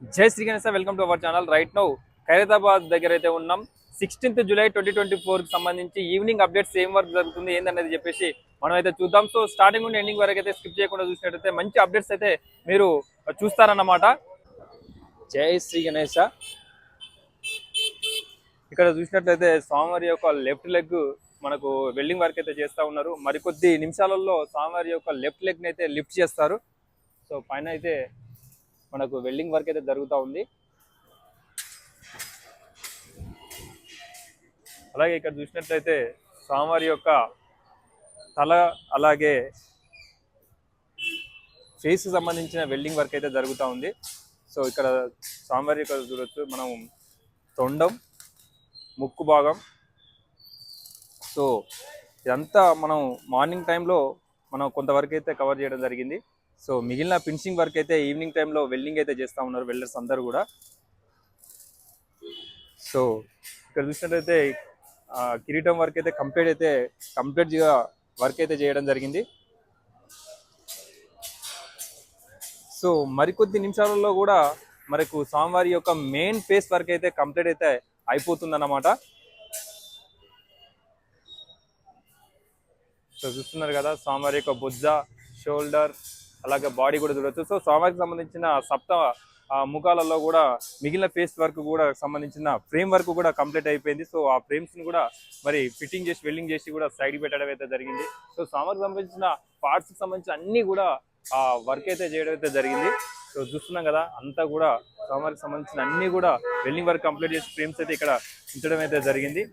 जय Shri Ganesh welcome to our channel right now Khairatabad దగ్గర అయితే ఉన్నాం 16th జూలై 2024 కి సంబంధించి ఈవినింగ్ అప్డేట్స్ ఏం వర్క్ జరుగుతుంది ఏందనేది చెప్పేసి మనం అయితే చూద్దాం సో స్టార్టింగ్ నుండి ఎండింగ్ వరకు అయితే స్కిప్ చేయకుండా చూసినట్లయితే మంచి అప్డేట్స్ అయితే మీరు చూస్తారన్నమాట జై శ్రీ గణేశ ఇక్కడ చూసినట్లయితే స్వామివారి యొక్క లెఫ్ట్ లెగ్ మనకు వెల్డింగ్ వర్క్ అయితే చేస్తా ఉన్నారు మరికొద్ది నిమిషాలలో స్వామివారి యొక్క లెఫ్ట్ లెగ్ ని అయితే లిఫ్ట్ చేస్తారు సో పైన అయితే మనకు వెల్డింగ్ వర్క్ అయితే జరుగుతూ ఉంది అలాగే ఇక్కడ చూసినట్లయితే స్వామివారి యొక్క తల అలాగే ఫేస్ కి సంబంధించిన వెల్డింగ్ వర్క్ అయితే జరుగుతూ ఉంది సో ఇక్కడ స్వామివారి యొక్క చూడొచ్చు మనం తొండం ముక్కు భాగం సో ఇదంతా మనం మార్నింగ్ టైంలో మనం కొంతవరకు అయితే కవర్ చేయడం జరిగింది సో మిగిలిన ఫినిషింగ్ వర్క్ అయితే ఈవినింగ్ టైంలో వెల్డింగ్ అయితే చేస్తూ ఉన్నారు వెల్డర్స్ అందరూ కూడా సో ఇక్కడ చూసినట్లయితే కిరీటం వర్క్ అయితే కంప్లీట్గా వర్క్ అయితే చేయడం జరిగింది సో మరికొద్ది నిమిషాలలో కూడా మనకు స్వామివారి యొక్క మెయిన్ ఫేస్ వర్క్ అయితే కంప్లీట్ అయితే అయిపోతుందన్నమాట సో చూస్తున్నారు కదా స్వామివారి యొక్క బుజ్జ షోల్డర్ అలాగే బాడీ కూడా చూడొచ్చు సో స్వామివారికి సంబంధించిన సప్త ముఖాలలో కూడా మిగిలిన ఫేస్ వర్క్ కూడా సంబంధించిన ఫ్రేమ్ వర్క్ కూడా కంప్లీట్ అయిపోయింది సో ఆ ఫ్రేమ్స్ ని కూడా మరి ఫిట్టింగ్ చేసి వెల్డింగ్ చేసి కూడా సైడ్ పెట్టడం అయితే జరిగింది సో స్వామివారికి సంబంధించిన పార్ట్స్ కి సంబంధించిన అన్ని కూడా ఆ వర్క్ అయితే చేయడం అయితే జరిగింది సో చూస్తున్నాం కదా అంతా కూడా స్వామివారికి సంబంధించిన అన్ని కూడా వెల్డింగ్ వర్క్ కంప్లీట్ చేసి ఫ్రేమ్స్ అయితే ఇక్కడ ఉంచడం అయితే జరిగింది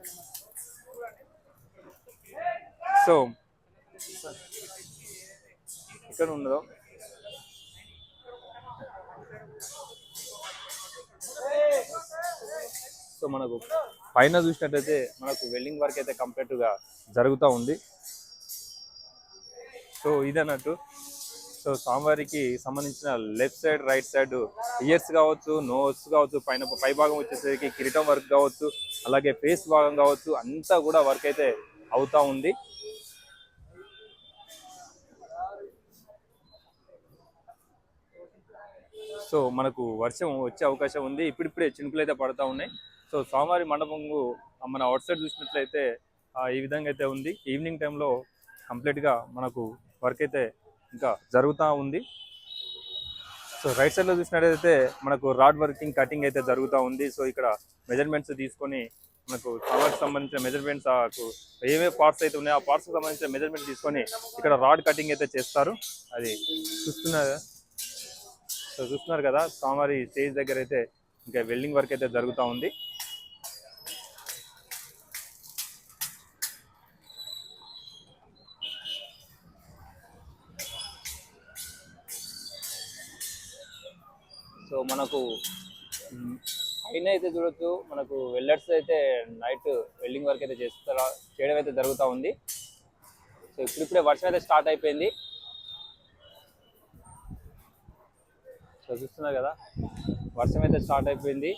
సో ఇక్కడ ఉన్నదో సో మనకు పైన చూసినట్లయితే మనకు వెల్డింగ్ వర్క్ అయితే కంప్లీట్ గా జరుగుతూ ఉంది సో ఇదన్నట్టు సో స్వామివారికి సంబంధించిన left side right side years కావచ్చు నోస్ కావచ్చు పై భాగం వచ్చేసరికి కిరీటం వర్క్ కావచ్చు అలాగే ఫేస్ భాగం కావచ్చు అంతా కూడా వర్క్ అయితే అవుతా ఉంది సో మనకు వర్షం వచ్చే అవకాశం ఉంది ఇప్పుడిప్పుడే చినుకులు అయితే పడతా ఉన్నాయి సో స్వామివారి మండపంకు మన అవుట్ సైడ్ చూసినట్లయితే ఈ విధంగా అయితే ఉంది ఈవినింగ్ టైంలో కంప్లీట్గా మనకు వర్క్ అయితే ఇంకా జరుగుతూ ఉంది సో రైట్ సైడ్లో చూసినట్లయితే మనకు రాడ్ వర్కింగ్ కటింగ్ అయితే జరుగుతూ ఉంది సో ఇక్కడ మెజర్మెంట్స్ తీసుకొని మనకు స్వామివారికి సంబంధించిన మెజర్మెంట్స్ ఏవే పార్ట్స్ అయితే ఉన్నాయో ఆ పార్ట్స్కి సంబంధించిన మెజర్మెంట్ తీసుకొని ఇక్కడ రాడ్ కటింగ్ అయితే చేస్తారు అది చూస్తున్నారు కదా స్వామివారి స్టేజ్ దగ్గర అయితే ఇంకా వెల్డింగ్ వర్క్ అయితే జరుగుతూ ఉంది సో మనకు పైన అయితే చూడొచ్చు మనకు వెల్డర్స్ అయితే నైట్ వెల్డింగ్ వర్క్ అయితే చేయడం అయితే జరుగుతూ ఉంది సో ఇప్పుడిప్పుడే వర్షం అయితే స్టార్ట్ అయిపోయింది సో చూస్తున్నారు కదా వర్షం అయితే స్టార్ట్ అయిపోయింది